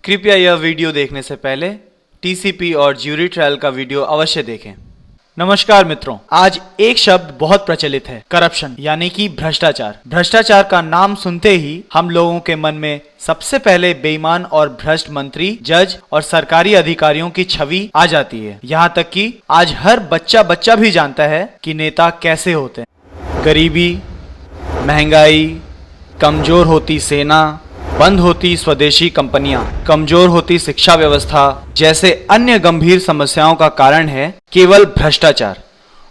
कृपया यह वीडियो देखने से पहले टीसीपी और ज्यूरी ट्रायल का वीडियो अवश्य देखें। नमस्कार मित्रों, आज एक शब्द बहुत प्रचलित है, करप्शन यानी कि भ्रष्टाचार। भ्रष्टाचार का नाम सुनते ही हम लोगों के मन में सबसे पहले बेईमान और भ्रष्ट मंत्री, जज और सरकारी अधिकारियों की छवि आ जाती है। यहाँ तक कि आज हर बच्चा भी जानता है कि नेता कैसे होते हैं। गरीबी, महंगाई, कमजोर होती सेना, बंद होती स्वदेशी कंपनियां, कमजोर होती शिक्षा व्यवस्था जैसे अन्य गंभीर समस्याओं का कारण है केवल भ्रष्टाचार।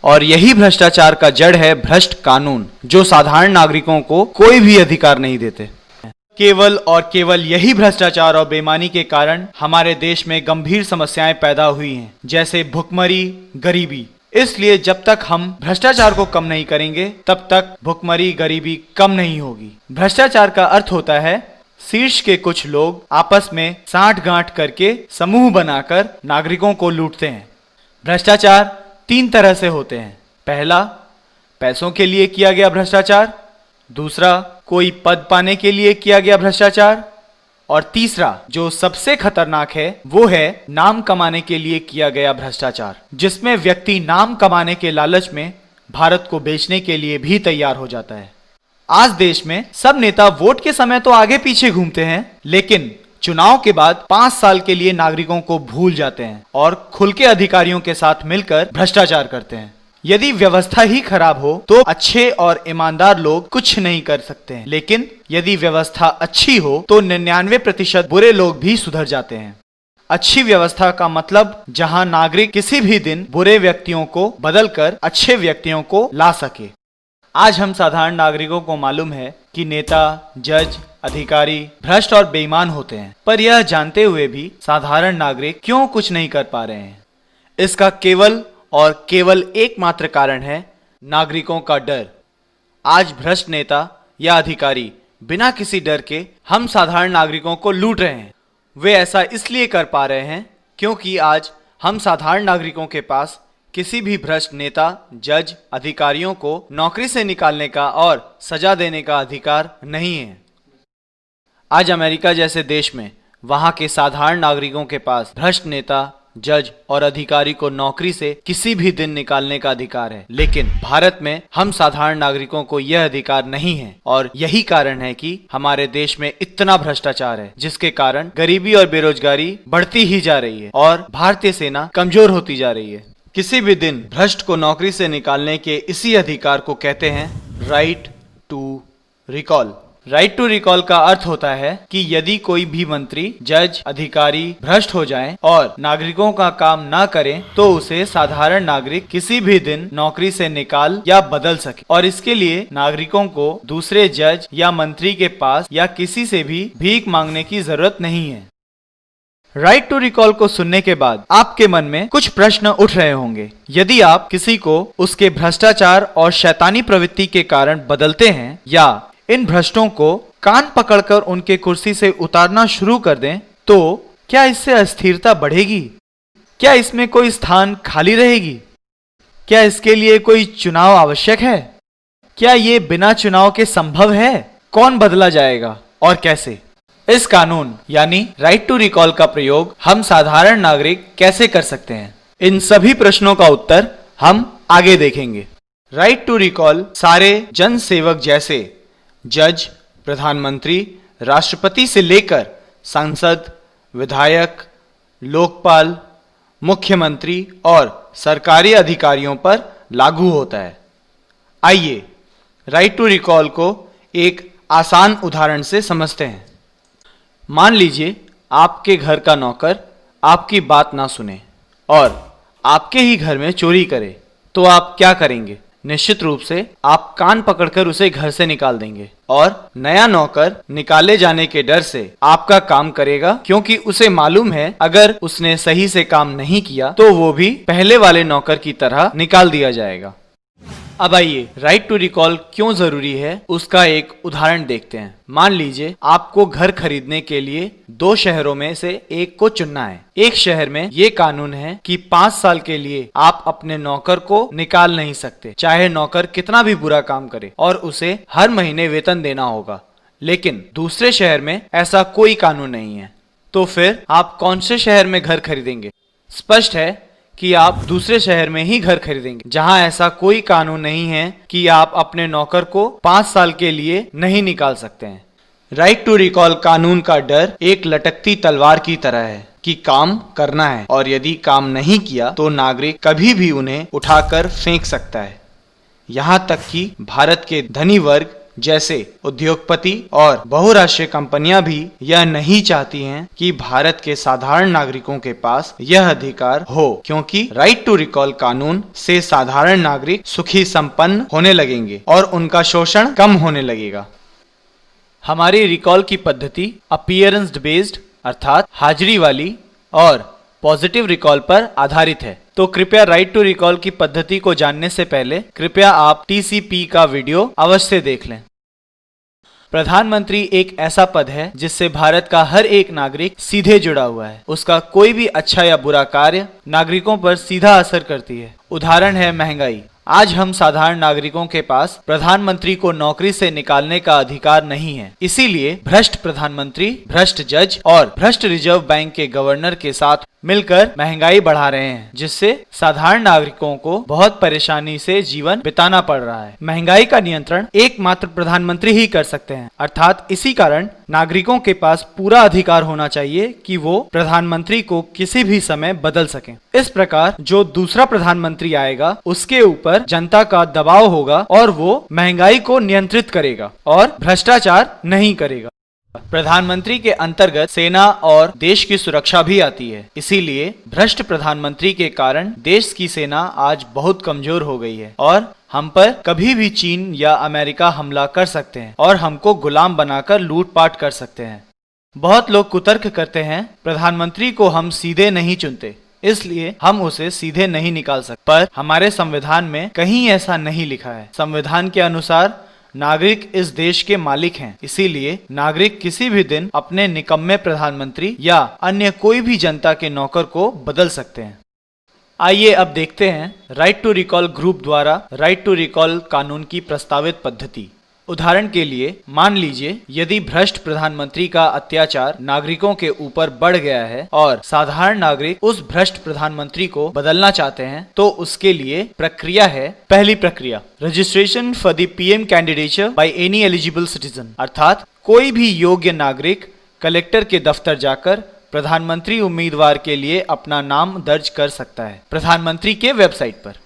और यही भ्रष्टाचार का जड़ है भ्रष्ट कानून, जो साधारण नागरिकों को कोई भी अधिकार नहीं देते। केवल और केवल यही भ्रष्टाचार और बेईमानी के कारण हमारे देश में गंभीर समस्याएं पैदा हुई हैं, जैसे भुखमरी, गरीबी। इसलिए जब तक हम भ्रष्टाचार को कम नहीं करेंगे तब तक भुखमरी, गरीबी कम नहीं होगी। भ्रष्टाचार का अर्थ होता है शीर्ष के कुछ लोग आपस में साठगांठ करके समूह बनाकर नागरिकों को लूटते हैं। भ्रष्टाचार तीन तरह से होते हैं। पहला, पैसों के लिए किया गया भ्रष्टाचार। दूसरा, कोई पद पाने के लिए किया गया भ्रष्टाचार। और तीसरा, जो सबसे खतरनाक है, वो है नाम कमाने के लिए किया गया भ्रष्टाचार, जिसमें व्यक्ति नाम कमाने के लालच में भारत को बेचने के लिए भी तैयार हो जाता है। आज देश में सब नेता वोट के समय तो आगे पीछे घूमते हैं, लेकिन चुनाव के बाद 5 साल के लिए नागरिकों को भूल जाते हैं और खुल के अधिकारियों के साथ मिलकर भ्रष्टाचार करते हैं। यदि व्यवस्था ही खराब हो तो अच्छे और ईमानदार लोग कुछ नहीं कर सकते हैं, लेकिन यदि व्यवस्था अच्छी हो तो 99% बुरे लोग भी सुधर जाते हैं। अच्छी व्यवस्था का मतलब जहां नागरिक किसी भी दिन बुरे व्यक्तियों को बदलकर अच्छे व्यक्तियों को ला सके। आज हम साधारण नागरिकों को मालूम है कि नेता, जज, अधिकारी भ्रष्ट और बेईमान होते हैं, पर यह जानते हुए भी साधारण नागरिक क्यों कुछ नहीं कर पा रहे हैं? इसका केवल और केवल एकमात्र कारण है नागरिकों का डर। आज भ्रष्ट नेता या अधिकारी बिना किसी डर के हम साधारण नागरिकों को लूट रहे हैं। वे ऐसा इसलिए कर पा रहे हैं क्योंकि आज हम साधारण नागरिकों के पास किसी भी भ्रष्ट नेता, जज, अधिकारियों को नौकरी से निकालने का और सजा देने का अधिकार नहीं है। आज अमेरिका जैसे देश में वहां के साधारण नागरिकों के पास भ्रष्ट नेता, जज और अधिकारी को नौकरी से किसी भी दिन निकालने का अधिकार है, लेकिन भारत में हम साधारण नागरिकों को यह अधिकार नहीं है। और यही कारण है कि हमारे देश में इतना भ्रष्टाचार है, जिसके कारण गरीबी और बेरोजगारी बढ़ती ही जा रही है और भारतीय सेना कमजोर होती जा रही है। किसी भी दिन भ्रष्ट को नौकरी से निकालने के इसी अधिकार को कहते हैं right to recall. Right to recall का अर्थ होता है कि यदि कोई भी मंत्री, जज, अधिकारी भ्रष्ट हो जाएं और नागरिकों का काम ना करें तो उसे साधारण नागरिक किसी भी दिन नौकरी से निकाल या बदल सके, और इसके लिए नागरिकों को दूसरे जज या मंत्री के पास या किसी से भी भीख मांगने की जरूरत नहीं है। राइट टू रिकॉल को सुनने के बाद आपके मन में कुछ प्रश्न उठ रहे होंगे। यदि आप किसी को उसके भ्रष्टाचार और शैतानी प्रवृत्ति के कारण बदलते हैं या इन भ्रष्टों को कान पकड़कर उनके कुर्सी से उतारना शुरू कर दें, तो क्या इससे अस्थिरता बढ़ेगी? क्या इसमें कोई स्थान खाली रहेगी? क्या इसके लिए कोई चुनाव आवश्यक है? क्या ये बिना चुनाव के संभव है? कौन बदला जाएगा और कैसे? इस कानून यानी राइट टू रिकॉल का प्रयोग हम साधारण नागरिक कैसे कर सकते हैं? इन सभी प्रश्नों का उत्तर हम आगे देखेंगे। राइट टू रिकॉल सारे जन सेवक जैसे जज, प्रधानमंत्री, राष्ट्रपति से लेकर सांसद, विधायक, लोकपाल, मुख्यमंत्री और सरकारी अधिकारियों पर लागू होता है। आइए राइट टू रिकॉल को एक आसान उदाहरण से समझते हैं। मान लीजिए आपके घर का नौकर आपकी बात ना सुने और आपके ही घर में चोरी करे, तो आप क्या करेंगे? निश्चित रूप से आप कान पकड़कर उसे घर से निकाल देंगे और नया नौकर निकाले जाने के डर से आपका काम करेगा, क्योंकि उसे मालूम है अगर उसने सही से काम नहीं किया तो वो भी पहले वाले नौकर की तरह निकाल दिया जाएगा। अब आइए राइट टू रिकॉल क्यों जरूरी है उसका एक उदाहरण देखते हैं। मान लीजिए आपको घर खरीदने के लिए 2 शहरों में से एक को चुनना है। एक शहर में ये कानून है कि 5 साल के लिए आप अपने नौकर को निकाल नहीं सकते, चाहे नौकर कितना भी बुरा काम करे, और उसे हर महीने वेतन देना होगा। लेकिन दूसरे शहर में ऐसा कोई कानून नहीं है। तो फिर आप कौन से शहर में घर खरीदेंगे? स्पष्ट है कि आप दूसरे शहर में ही घर खरीदेंगे जहां ऐसा कोई कानून नहीं है कि आप अपने नौकर को 5 साल के लिए नहीं निकाल सकते हैं। राइट टू रिकॉल कानून का डर एक लटकती तलवार की तरह है कि काम करना है और यदि काम नहीं किया तो नागरिक कभी भी उन्हें उठाकर फेंक सकता है। यहाँ तक कि भारत के धनी वर्ग जैसे उद्योगपति और बहुराष्ट्रीय कंपनियां भी यह नहीं चाहती हैं कि भारत के साधारण नागरिकों के पास यह अधिकार हो, क्योंकि राइट टू रिकॉल कानून से साधारण नागरिक सुखी संपन्न होने लगेंगे और उनका शोषण कम होने लगेगा। हमारी रिकॉल की पद्धति अपीयरेंस बेस्ड अर्थात हाजिरी वाली और पॉजिटिव रिकॉल पर आधारित है। तो कृपया राइट टू रिकॉल की पद्धति को जानने से पहले कृपया आप टीसीपी का वीडियो अवश्य देख लें। प्रधानमंत्री एक ऐसा पद है जिससे भारत का हर एक नागरिक सीधे जुड़ा हुआ है। उसका कोई भी अच्छा या बुरा कार्य नागरिकों पर सीधा असर करती है। उदाहरण है महंगाई। आज हम साधारण नागरिकों के पास प्रधानमंत्री को नौकरी से निकालने का अधिकार नहीं है। इसीलिए भ्रष्ट प्रधानमंत्री, भ्रष्ट जज और भ्रष्ट रिजर्व बैंक के गवर्नर के साथ मिलकर महंगाई बढ़ा रहे हैं, जिससे साधारण नागरिकों को बहुत परेशानी से जीवन बिताना पड़ रहा है। महंगाई का नियंत्रण एकमात्र प्रधानमंत्री ही कर सकते हैं। अर्थात इसी कारण नागरिकों के पास पूरा अधिकार होना चाहिए कि वो प्रधानमंत्री को किसी भी समय बदल सकें। इस प्रकार जो दूसरा प्रधानमंत्री आएगा उसके ऊपर जनता का दबाव होगा और वो महंगाई को नियंत्रित करेगा और भ्रष्टाचार नहीं करेगा। प्रधानमंत्री के अंतर्गत सेना और देश की सुरक्षा भी आती है। इसीलिए भ्रष्ट प्रधानमंत्री के कारण देश की सेना आज बहुत कमजोर हो गई है और हम पर कभी भी चीन या अमेरिका हमला कर सकते हैं और हमको गुलाम बनाकर लूटपाट कर सकते हैं। बहुत लोग कुतर्क करते हैं प्रधानमंत्री को हम सीधे नहीं चुनते, इसलिए हम उसे सीधे नहीं निकाल सकते। पर हमारे संविधान में कहीं ऐसा नहीं लिखा है। संविधान के अनुसार नागरिक इस देश के मालिक हैं। इसीलिए नागरिक किसी भी दिन अपने निकम्मे प्रधानमंत्री या अन्य कोई भी जनता के नौकर को बदल सकते हैं। आइए अब देखते हैं राइट टू रिकॉल ग्रुप द्वारा राइट टू रिकॉल कानून की प्रस्तावित पद्धति। उदाहरण के लिए मान लीजिए यदि भ्रष्ट प्रधानमंत्री का अत्याचार नागरिकों के ऊपर बढ़ गया है और साधारण नागरिक उस भ्रष्ट प्रधानमंत्री को बदलना चाहते हैं तो उसके लिए प्रक्रिया है। पहली प्रक्रिया, registration for the PM candidature by any eligible citizen, अर्थात कोई भी योग्य नागरिक कलेक्टर के दफ्तर जाकर प्रधानमंत्री उम्मीदवार के लिए अपना नाम दर्ज कर सकता है प्रधानमंत्री के वेबसाइट पर।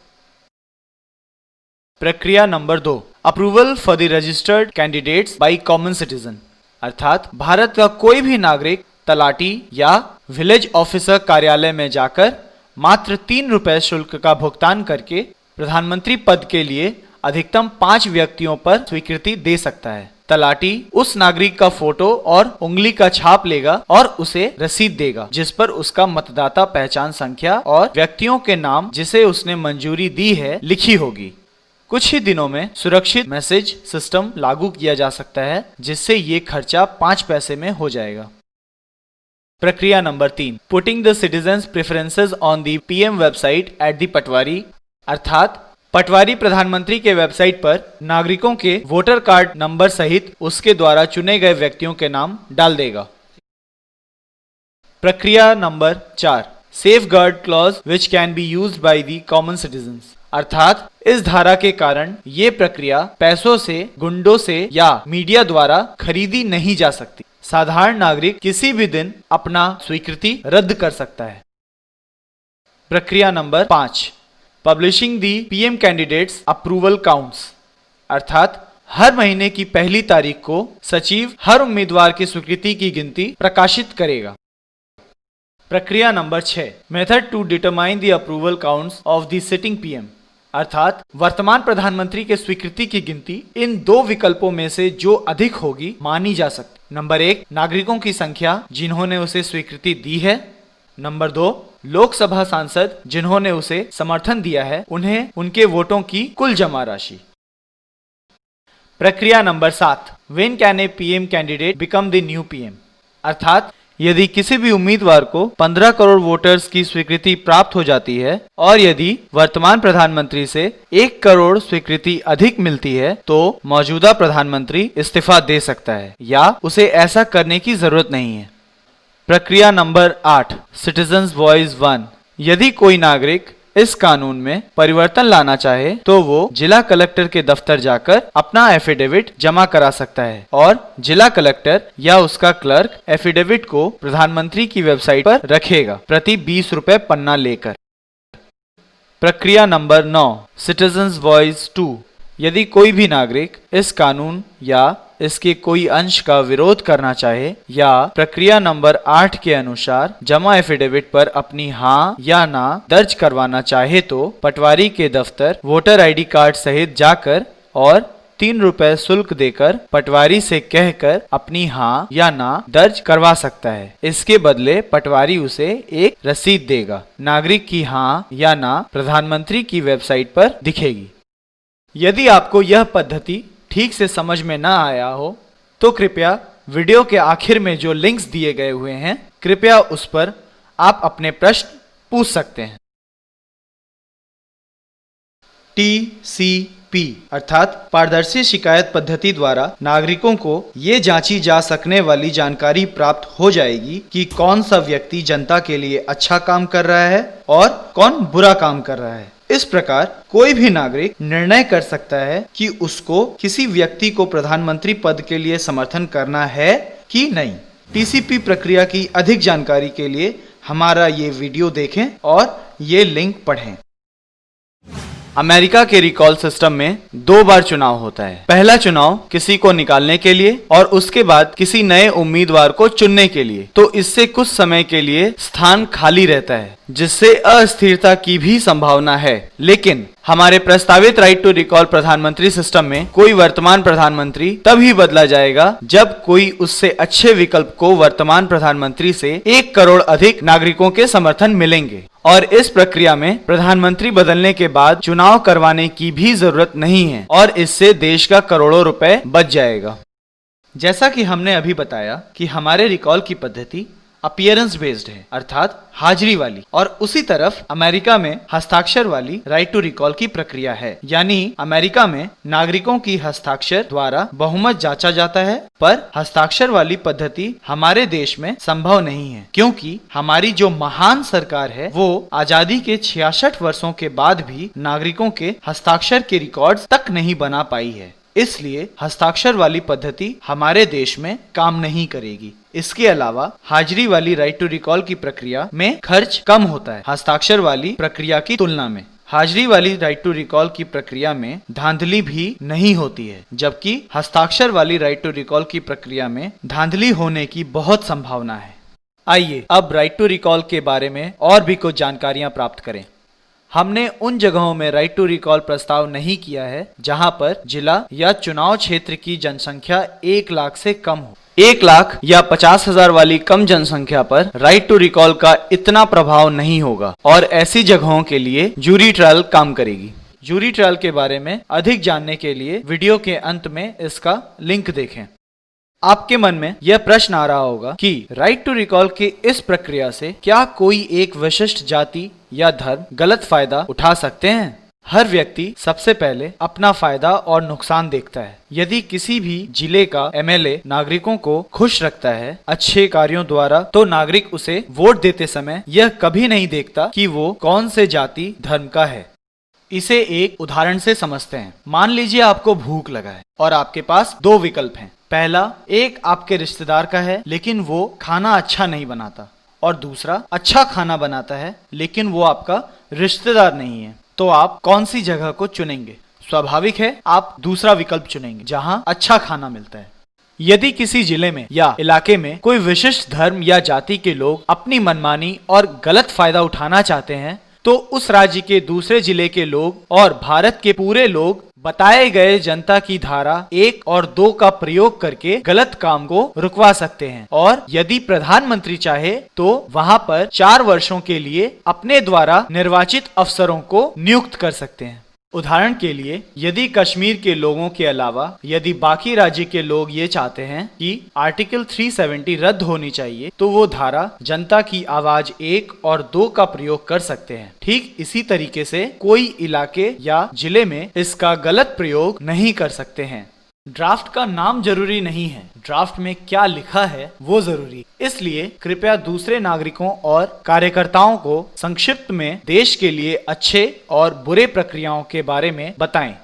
प्रक्रिया number 2, approval for the registered candidates by common citizen, अर्थात भारत का कोई भी नागरिक तलाटी या विलेज ऑफिसर कार्यालय में जाकर मात्र 3 रुपए शुल्क का भुगतान करके प्रधानमंत्री पद के लिए अधिकतम 5 व्यक्तियों पर स्वीकृति दे सकता है। तलाटी उस नागरिक का फोटो और उंगली का छाप लेगा और उसे रसीद देगा जिस पर उसका मतदाता पहचान संख्या और व्यक्तियों के नाम जिसे उसने मंजूरी दी है लिखी होगी। कुछ ही दिनों में सुरक्षित मैसेज सिस्टम लागू किया जा सकता है जिससे ये खर्चा 5 पैसे में हो जाएगा। प्रक्रिया number 3, putting the citizens preferences on the PM website at the patwari, अर्थात पटवारी प्रधानमंत्री के वेबसाइट पर नागरिकों के वोटर कार्ड नंबर सहित उसके द्वारा चुने गए व्यक्तियों के नाम डाल देगा। प्रक्रिया number 4, safeguard clause which can be used by the common citizens, अर्थात इस धारा के कारण ये प्रक्रिया पैसों से, गुंडों से या मीडिया द्वारा खरीदी नहीं जा सकती। साधारण नागरिक किसी भी दिन अपना स्वीकृति रद्द कर सकता है। प्रक्रिया नंबर 5, पब्लिशिंग दी पीएम कैंडिडेट्स अप्रूवल काउंट्स, अर्थात हर महीने की पहली तारीख को सचिव हर उम्मीदवार की स्वीकृति की गिनती प्रकाशित करेगा। प्रक्रिया number 6, method to determine the approval counts of the sitting PM, अर्थात वर्तमान प्रधानमंत्री के स्वीकृति की गिनती इन 2 विकल्पों में से जो अधिक होगी मानी जा सकती। नंबर 1, नागरिकों की संख्या जिन्होंने उसे स्वीकृति दी है। नंबर 2, लोकसभा सांसद जिन्होंने उसे समर्थन दिया है, उन्हें उनके वोटों की कुल जमा राशि। प्रक्रिया number 7, when can A PM candidate become the new PM, अर्थात यदि किसी भी उम्मीदवार को 15 करोड़ वोटर्स की स्वीकृति प्राप्त हो जाती है और यदि वर्तमान प्रधानमंत्री से 1 करोड़ स्वीकृति अधिक मिलती है तो मौजूदा प्रधानमंत्री इस्तीफा दे सकता है या उसे ऐसा करने की जरूरत नहीं है। प्रक्रिया नंबर 8, सिटीजन्स वॉइस 1। यदि कोई नागरिक इस कानून में परिवर्तन लाना चाहे तो वो जिला कलेक्टर के दफ्तर जाकर अपना एफिडेविट जमा करा सकता है और जिला कलेक्टर या उसका क्लर्क एफिडेविट को प्रधानमंत्री की वेबसाइट पर रखेगा प्रति 20 रुपए पन्ना लेकर। प्रक्रिया नंबर 9, सिटीजन्स वॉइस 2। यदि कोई भी नागरिक इस कानून या इसके कोई अंश का विरोध करना चाहे या प्रक्रिया नंबर 8 के अनुसार जमा एफिडेविट पर अपनी हाँ या ना दर्ज करवाना चाहे तो पटवारी के दफ्तर वोटर आईडी कार्ड सहित जाकर और 3 रुपए शुल्क देकर पटवारी से कहकर अपनी हाँ या ना दर्ज करवा सकता है। इसके बदले पटवारी उसे एक रसीद देगा। नागरिक की हाँ या ना प्रधानमंत्री की वेबसाइट पर दिखेगी। यदि आपको यह पद्धति ठीक से समझ में ना आया हो तो कृपया वीडियो के आखिर में जो लिंक्स दिए गए हुए हैं कृपया उस पर आप अपने प्रश्न पूछ सकते हैं। TCP अर्थात पारदर्शी शिकायत पद्धति द्वारा नागरिकों को ये जांची जा सकने वाली जानकारी प्राप्त हो जाएगी कि कौन सा व्यक्ति जनता के लिए अच्छा काम कर रहा है और कौन बुरा काम कर रहा है। इस प्रकार कोई भी नागरिक निर्णय कर सकता है कि उसको किसी व्यक्ति को प्रधानमंत्री पद के लिए समर्थन करना है कि नहीं। टीसीपी प्रक्रिया की अधिक जानकारी के लिए हमारा ये वीडियो देखें और ये लिंक पढ़ें। अमेरिका के रिकॉल सिस्टम में 2 बार चुनाव होता है। पहला चुनाव किसी को निकालने के लिए और उसके बाद किसी नए उम्मीदवार को चुनने के लिए। तो इससे कुछ समय के लिए स्थान खाली रहता है जिससे अस्थिरता की भी संभावना है। लेकिन हमारे प्रस्तावित राइट टू रिकॉल प्रधानमंत्री सिस्टम में कोई वर्तमान प्रधानमंत्री तभी बदला जाएगा जब कोई उससे अच्छे विकल्प को वर्तमान प्रधानमंत्री से 1 करोड़ अधिक नागरिकों के समर्थन मिलेंगे और इस प्रक्रिया में प्रधानमंत्री बदलने के बाद चुनाव करवाने की भी जरूरत नहीं है और इससे देश का करोड़ों रुपए बच जाएगा। जैसा कि हमने अभी बताया कि हमारे रिकॉल की पद्धति अपीयरेंस बेस्ड है अर्थात हाजिरी वाली और उसी तरफ अमेरिका में हस्ताक्षर वाली राइट टू रिकॉल की प्रक्रिया है। यानी अमेरिका में नागरिकों की हस्ताक्षर द्वारा बहुमत जांचा जाता है पर हस्ताक्षर वाली पद्धति हमारे देश में संभव नहीं है क्योंकि हमारी जो महान सरकार है वो आजादी के 66 वर्षों के बाद भी नागरिकों के हस्ताक्षर के रिकॉर्ड्स तक नहीं बना पाई है। इसलिए हस्ताक्षर वाली पद्धति हमारे देश में काम नहीं करेगी। इसके अलावा हाजिरी वाली राइट टू रिकॉल की प्रक्रिया में खर्च कम होता है हस्ताक्षर वाली प्रक्रिया की तुलना में। हाजिरी वाली राइट टू रिकॉल की प्रक्रिया में धांधली भी नहीं होती है जबकि हस्ताक्षर वाली राइट टू रिकॉल की प्रक्रिया में धांधली होने की बहुत संभावना है। आइए अब राइट टू रिकॉल के बारे में और भी कुछ जानकारियां प्राप्त करें। हमने उन जगहों में राइट टू रिकॉल प्रस्ताव नहीं किया है जहां पर जिला या चुनाव क्षेत्र की जनसंख्या 1 लाख से कम हो। 1 लाख या 50,000 वाली कम जनसंख्या पर राइट टू रिकॉल का इतना प्रभाव नहीं होगा और ऐसी जगहों के लिए जूरी ट्रायल काम करेगी। जूरी ट्रायल के बारे में अधिक जानने के लिए वीडियो के अंत में इसका लिंक देखें। आपके मन में यह प्रश्न आ रहा होगा कि राइट टू रिकॉल की इस प्रक्रिया से क्या कोई एक विशिष्ट जाति या धर्म गलत फायदा उठा सकते हैं? हर व्यक्ति सबसे पहले अपना फायदा और नुकसान देखता है। यदि किसी भी जिले का एमएलए नागरिकों को खुश रखता है अच्छे कार्यों द्वारा तो नागरिक उसे वोट देते समय यह कभी नहीं देखता कि वो कौन से जाति धर्म का है। इसे एक उदाहरण से समझते हैं। मान लीजिए आपको भूख लगा है और आपके पास 2 विकल्प हैं। पहला, एक आपके रिश्तेदार का है लेकिन वो खाना अच्छा नहीं बनाता और दूसरा अच्छा खाना बनाता है लेकिन वो आपका रिश्तेदार नहीं है। तो आप कौन सी जगह को चुनेंगे? स्वाभाविक है आप दूसरा विकल्प चुनेंगे जहां अच्छा खाना मिलता है। यदि किसी जिले में या इलाके में कोई विशिष्ट धर्म या जाति के लोग अपनी मनमानी और गलत फायदा उठाना चाहते हैं तो उस राज्य के दूसरे जिले के लोग और भारत के पूरे लोग बताए गए जनता की धारा 1 और 2 का प्रयोग करके गलत काम को रुकवा सकते हैं और यदि प्रधानमंत्री चाहे तो वहां पर 4 वर्षों के लिए अपने द्वारा निर्वाचित अफसरों को नियुक्त कर सकते हैं। उदाहरण के लिए यदि कश्मीर के लोगों के अलावा यदि बाकी राज्य के लोग ये चाहते हैं कि आर्टिकल 370 रद्द होनी चाहिए तो वो धारा जनता की आवाज 1 और 2 का प्रयोग कर सकते हैं। ठीक इसी तरीके से कोई इलाके या जिले में इसका गलत प्रयोग नहीं कर सकते हैं। ड्राफ्ट का नाम जरूरी नहीं है, ड्राफ्ट में क्या लिखा है वो जरूरी। इसलिए कृपया दूसरे नागरिकों और कार्यकर्ताओं को संक्षिप्त में देश के लिए अच्छे और बुरे प्रक्रियाओं के बारे में बताएं।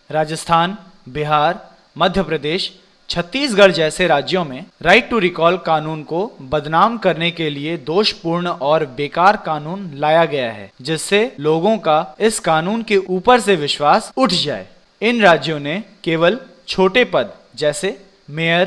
राजस्थान, बिहार, मध्य प्रदेश, छत्तीसगढ़ जैसे राज्यों में राइट टू रिकॉल कानून को बदनाम करने के लिए दोषपूर्ण और बेकार कानून लाया गया है, जिससे लोगों का इस कानून के ऊपर से विश्वास उठ जाए। इन राज्यों ने केवल छोटे पद जैसे मेयर,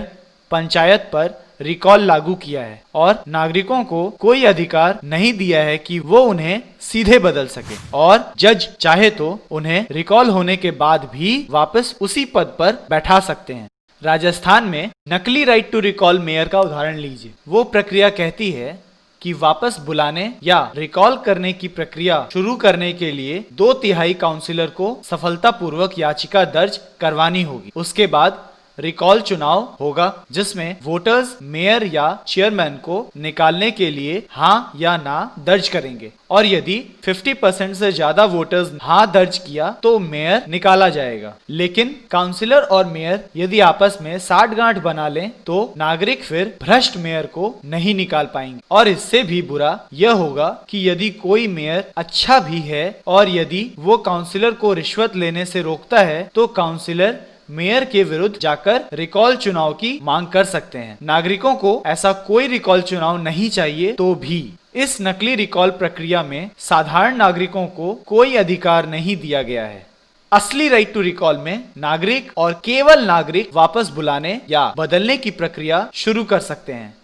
पंचायत पर रिकॉल लागू किया है और नागरिकों को कोई अधिकार नहीं दिया है कि वो उन्हें सीधे बदल सके, और जज चाहे तो उन्हें रिकॉल होने के बाद भी वापस उसी पद पर बैठा सकते हैं। राजस्थान में नकली राइट टू रिकॉल मेयर का उदाहरण लीजिए। वो प्रक्रिया कहती है कि वापस बुलाने या रिकॉल करने की प्रक्रिया शुरू करने के लिए 2/3 काउंसिलर को सफलतापूर्वक याचिका दर्ज करवानी होगी। उसके बाद रिकॉल चुनाव होगा, जिसमें वोटर्स मेयर या चेयरमैन को निकालने के लिए हाँ या ना दर्ज करेंगे, और यदि 50% से ज्यादा वोटर्स हाँ दर्ज किया तो मेयर निकाला जाएगा। लेकिन काउंसिलर और मेयर यदि आपस में साठगांठ बना लें तो नागरिक फिर भ्रष्ट मेयर को नहीं निकाल पाएंगे। और इससे भी बुरा यह होगा कि यदि कोई मेयर अच्छा भी है और यदि वो काउंसिलर को रिश्वत लेने से रोकता है तो काउंसिलर मेयर के विरुद्ध जाकर रिकॉल चुनाव की मांग कर सकते हैं। नागरिकों को ऐसा कोई रिकॉल चुनाव नहीं चाहिए, तो भी इस नकली रिकॉल प्रक्रिया में साधारण नागरिकों को कोई अधिकार नहीं दिया गया है। असली राइट टू रिकॉल में नागरिक और केवल नागरिक वापस बुलाने या बदलने की प्रक्रिया शुरू कर सकते हैं।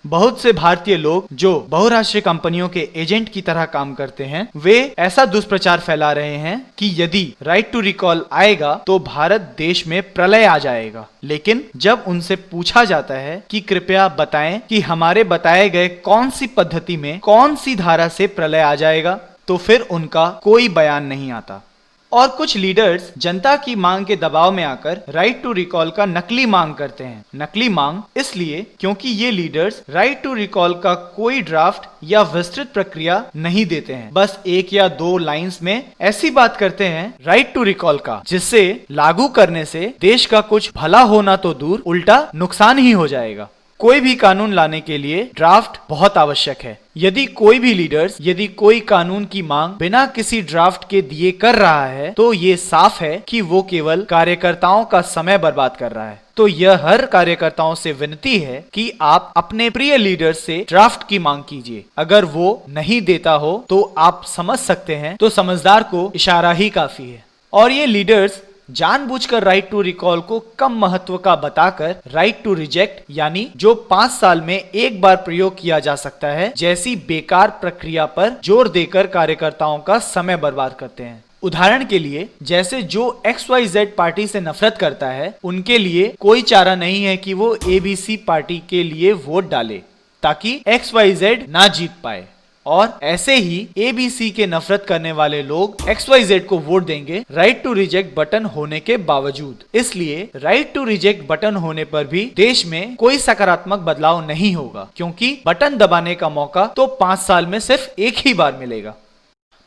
बहुत से भारतीय लोग जो बहुराष्ट्रीय कंपनियों के एजेंट की तरह काम करते हैं, वे ऐसा दुष्प्रचार फैला रहे हैं कि यदि राइट टू रिकॉल आएगा तो भारत देश में प्रलय आ जाएगा। लेकिन जब उनसे पूछा जाता है कि कृपया बताएं कि हमारे बताए गए कौन सी पद्धति में कौन सी धारा से प्रलय आ जाएगा, तो फिर उनका कोई बयान नहीं आता। और कुछ लीडर्स जनता की मांग के दबाव में आकर राइट टू रिकॉल का नकली मांग करते हैं। नकली मांग इसलिए क्योंकि ये लीडर्स राइट टू रिकॉल का कोई ड्राफ्ट या विस्तृत प्रक्रिया नहीं देते हैं, बस 1 या 2 लाइंस में ऐसी बात करते हैं राइट टू रिकॉल का, जिससे लागू करने से देश का कुछ भला होना तो दूर, उल्टा नुकसान ही हो जाएगा। कोई भी कानून लाने के लिए ड्राफ्ट बहुत आवश्यक है। यदि कोई भी लीडर्स यदि कोई कानून की मांग बिना किसी ड्राफ्ट के दिए कर रहा है तो ये साफ है कि वो केवल कार्यकर्ताओं का समय बर्बाद कर रहा है। तो यह हर कार्यकर्ताओं से विनती है कि आप अपने प्रिय लीडर से ड्राफ्ट की मांग कीजिए। अगर वो नहीं देता हो तो आप समझ सकते हैं तो समझदार को इशारा ही काफी है। और ये लीडर्स जानबूझकर राइट टू रिकॉल को कम महत्व का बताकर राइट टू रिजेक्ट, यानी जो 5 साल में एक बार प्रयोग किया जा सकता है, जैसी बेकार प्रक्रिया पर जोर देकर कार्यकर्ताओं का समय बर्बाद करते हैं। उदाहरण के लिए, जैसे जो XYZ पार्टी से नफरत करता है, उनके लिए कोई चारा नहीं है कि वो ABC पार्टी के लिए वोट डाले ताकि XYZ ना जीत पाए, और ऐसे ही ABC के नफरत करने वाले लोग XYZ को वोट देंगे राइट टू रिजेक्ट बटन होने के बावजूद। इसलिए राइट टू रिजेक्ट बटन होने पर भी देश में कोई सकारात्मक बदलाव नहीं होगा, क्योंकि बटन दबाने का मौका तो 5 साल में सिर्फ एक ही बार मिलेगा।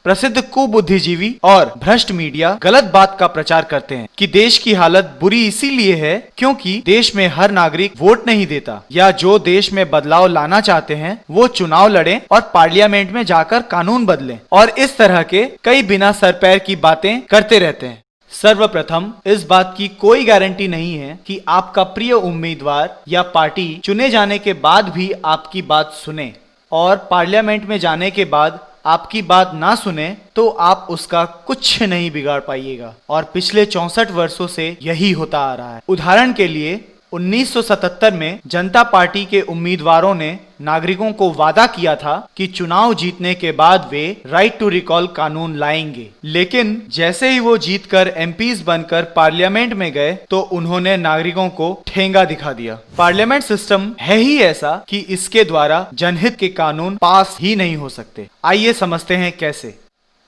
प्रसिद्ध कुबुद्धिजीवी और भ्रष्ट मीडिया गलत बात का प्रचार करते हैं कि देश की हालत बुरी इसीलिए है क्योंकि देश में हर नागरिक वोट नहीं देता, या जो देश में बदलाव लाना चाहते हैं वो चुनाव लड़ें और पार्लियामेंट में जाकर कानून बदलें, और इस तरह के कई बिना सर पैर की बातें करते रहते हैं। सर्वप्रथम, इस बात की कोई गारंटी नहीं है कि आपका प्रिय उम्मीदवार या पार्टी चुने जाने के बाद भी आपकी बात सुने, और पार्लियामेंट में जाने के बाद आपकी बात ना सुने तो आप उसका कुछ नहीं बिगाड़ पाइएगा। और पिछले 64 वर्षों से यही होता आ रहा है। उदाहरण के लिए 1977 में जनता पार्टी के उम्मीदवारों ने नागरिकों को वादा किया था कि चुनाव जीतने के बाद वे राइट टू रिकॉल कानून लाएंगे, लेकिन जैसे ही वो जीतकर MPs बनकर पार्लियामेंट में गए तो उन्होंने नागरिकों को ठेंगा दिखा दिया। पार्लियामेंट सिस्टम है ही ऐसा कि इसके द्वारा जनहित के कानून पास ही नहीं हो सकते। आइए समझते हैं कैसे।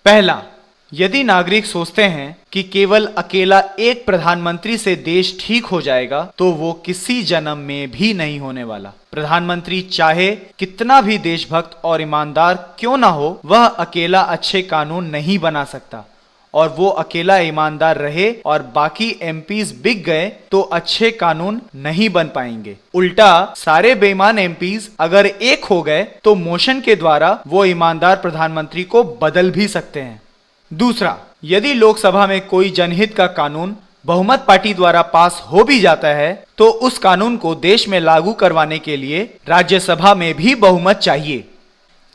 पहला, यदि नागरिक सोचते हैं कि केवल अकेला एक प्रधानमंत्री से देश ठीक हो जाएगा तो वो किसी जन्म में भी नहीं होने वाला। प्रधानमंत्री चाहे कितना भी देशभक्त और ईमानदार क्यों ना हो, वह अकेला अच्छे कानून नहीं बना सकता। और वो अकेला ईमानदार रहे और बाकी एमपीज बिक गए तो अच्छे कानून नहीं बन पाएंगे। उल्टा सारे बेईमान एमपीज अगर एक हो गए तो मोशन के द्वारा वो ईमानदार प्रधानमंत्री को बदल भी सकते हैं। दूसरा, यदि लोकसभा में कोई जनहित का कानून बहुमत पार्टी द्वारा पास हो भी जाता है तो उस कानून को देश में लागू करवाने के लिए राज्यसभा में भी बहुमत चाहिए।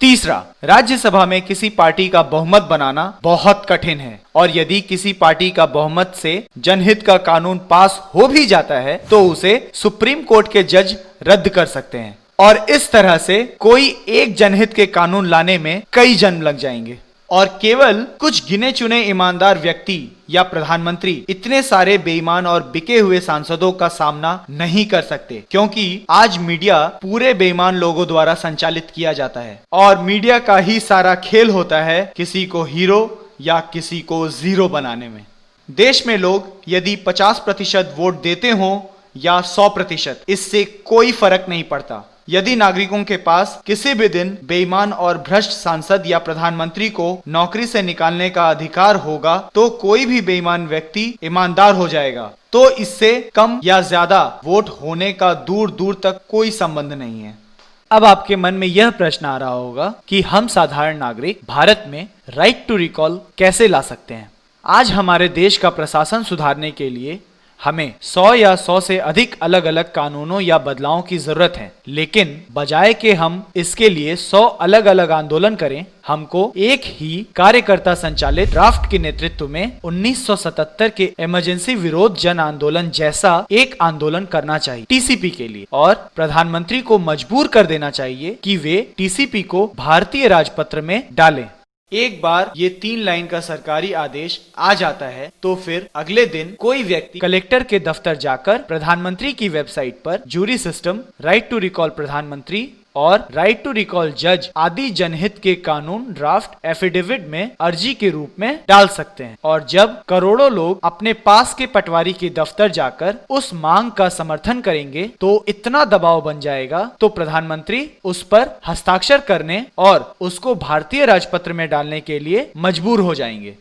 तीसरा, राज्यसभा में किसी पार्टी का बहुमत बनाना बहुत कठिन है और यदि किसी पार्टी का बहुमत से जनहित का कानून पास हो भी जाता है तो उसे सुप्रीम कोर्ट के जज रद्द कर सकते हैं और इस तरह से कोई एक जनहित के कानून लाने में कई जन्म लग जाएंगे और केवल कुछ गिने चुने ईमानदार व्यक्ति या प्रधानमंत्री इतने सारे बेईमान और बिके हुए सांसदों का सामना नहीं कर सकते, क्योंकि आज मीडिया पूरे बेईमान लोगों द्वारा संचालित किया जाता है और मीडिया का ही सारा खेल होता है किसी को हीरो या किसी को जीरो बनाने में। देश में लोग यदि 50% वोट देते हो या 100%, इससे कोई फर्क नहीं पड़ता। यदि नागरिकों के पास किसी भी दिन बेईमान और भ्रष्ट सांसद या प्रधानमंत्री को नौकरी से निकालने का अधिकार होगा तो कोई भी बेईमान व्यक्ति ईमानदार हो जाएगा, तो इससे कम या ज्यादा वोट होने का दूर दूर तक कोई संबंध नहीं है। अब आपके मन में यह प्रश्न आ रहा होगा कि हम साधारण नागरिक भारत में राइट टू रिकॉल कैसे ला सकते हैं। आज हमारे देश का प्रशासन सुधारने के लिए हमें 100 या 100 से अधिक अलग अलग कानूनों या बदलावों की जरूरत है, लेकिन बजाय के हम इसके लिए 100 अलग अलग आंदोलन करें, हमको एक ही कार्यकर्ता संचालित ड्राफ्ट के नेतृत्व में 1977 के इमरजेंसी विरोध जन आंदोलन जैसा एक आंदोलन करना चाहिए टीसीपी के लिए और प्रधानमंत्री को मजबूर कर देना चाहिए कि वे टीसीपी को भारतीय राजपत्र में डालें। एक बार ये 3 लाइन का सरकारी आदेश आ जाता है तो फिर अगले दिन कोई व्यक्ति कलेक्टर के दफ्तर जाकर प्रधानमंत्री की वेबसाइट पर jury system, right to recall प्रधानमंत्री और राइट टू रिकॉल जज आदि जनहित के कानून ड्राफ्ट एफिडेविट में अर्जी के रूप में डाल सकते हैं और जब करोड़ों लोग अपने पास के पटवारी के दफ्तर जाकर उस मांग का समर्थन करेंगे तो इतना दबाव बन जाएगा तो प्रधानमंत्री उस पर हस्ताक्षर करने और उसको भारतीय राजपत्र में डालने के लिए मजबूर हो जाएंगे।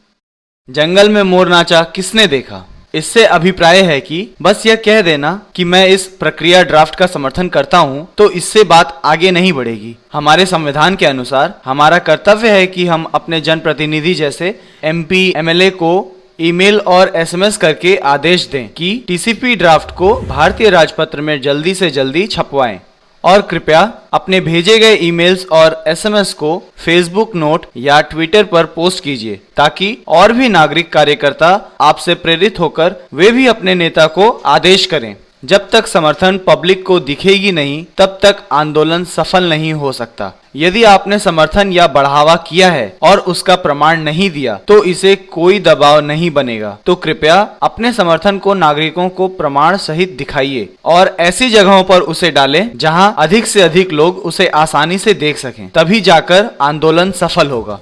जंगल में मोर नाचा किसने देखा, इससे अभिप्राय है कि बस यह कह देना कि मैं इस प्रक्रिया ड्राफ्ट का समर्थन करता हूं तो इससे बात आगे नहीं बढ़ेगी। हमारे संविधान के अनुसार हमारा कर्तव्य है कि हम अपने जनप्रतिनिधि जैसे एमपी, एमएलए को ईमेल और एसएमएस करके आदेश दें कि टीसीपी ड्राफ्ट को भारतीय राजपत्र में जल्दी से जल्दी छपवाएं और कृपया अपने भेजे गए ईमेल्स और एसएमएस को फेसबुक नोट या ट्विटर पर पोस्ट कीजिए ताकि और भी नागरिक कार्यकर्ता आपसे प्रेरित होकर वे भी अपने नेता को आदेश करें। जब तक समर्थन पब्लिक को दिखेगी नहीं तब तक आंदोलन सफल नहीं हो सकता। यदि आपने समर्थन या बढ़ावा किया है और उसका प्रमाण नहीं दिया तो इसे कोई दबाव नहीं बनेगा। तो कृपया अपने समर्थन को नागरिकों को प्रमाण सहित दिखाइए और ऐसी जगहों पर उसे डालें जहां अधिक से अधिक लोग उसे आसानी से देख सकें, तभी जाकर आंदोलन सफल होगा।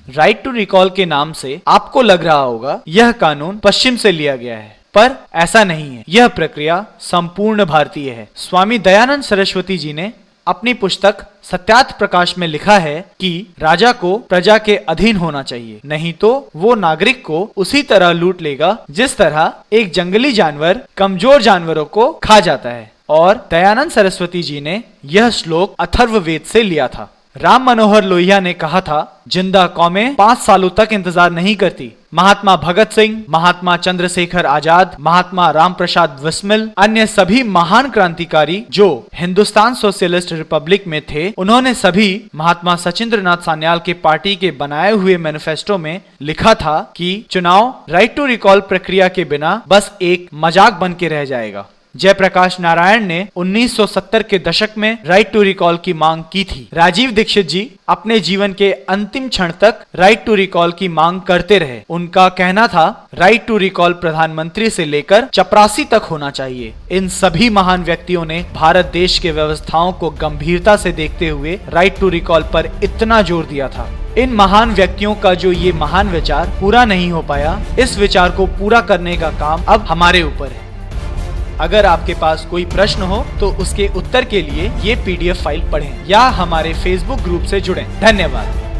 राइट टू रिकॉल के नाम से आपको लग रहा होगा यह कानून पश्चिम से लिया गया है, पर ऐसा नहीं है। यह प्रक्रिया संपूर्ण भारतीय है। स्वामी दयानंद सरस्वती जी ने अपनी पुस्तक सत्यार्थ प्रकाश में लिखा है कि राजा को प्रजा के अधीन होना चाहिए, नहीं तो वो नागरिक को उसी तरह लूट लेगा जिस तरह एक जंगली जानवर कमजोर जानवरों को खा जाता है। और दयानंद सरस्वती जी ने यह श्लोक अथर्ववेद से लिया था। राम मनोहर लोहिया ने कहा था, जिंदा कौमें 5 सालों तक इंतजार नहीं करती। महात्मा भगत सिंह, महात्मा चंद्रशेखर आजाद, महात्मा राम प्रसाद बिस्मिल, अन्य सभी महान क्रांतिकारी जो हिंदुस्तान सोशलिस्ट रिपब्लिक में थे, उन्होंने सभी महात्मा सचिंद्रनाथ सान्याल के पार्टी के बनाए हुए मैनिफेस्टो में लिखा था कि चुनाव राइट टू रिकॉल प्रक्रिया के बिना बस एक मजाक बन के रह जाएगा। जयप्रकाश नारायण ने 1970 के दशक में राइट टू रिकॉल की मांग की थी। राजीव दीक्षित जी अपने जीवन के अंतिम क्षण तक राइट टू रिकॉल की मांग करते रहे। उनका कहना था राइट टू रिकॉल प्रधानमंत्री से लेकर चपरासी तक होना चाहिए। इन सभी महान व्यक्तियों ने भारत देश के व्यवस्थाओं को गंभीरता से देखते हुए राइट टू रिकॉल पर इतना जोर दिया था। इन महान व्यक्तियों का जो ये महान विचार पूरा नहीं हो पाया, इस विचार को पूरा करने का काम अब हमारे ऊपर है। अगर आपके पास कोई प्रश्न हो तो उसके उत्तर के लिए ये PDF फाइल पढ़ें या हमारे Facebook ग्रुप से जुड़ें। धन्यवाद।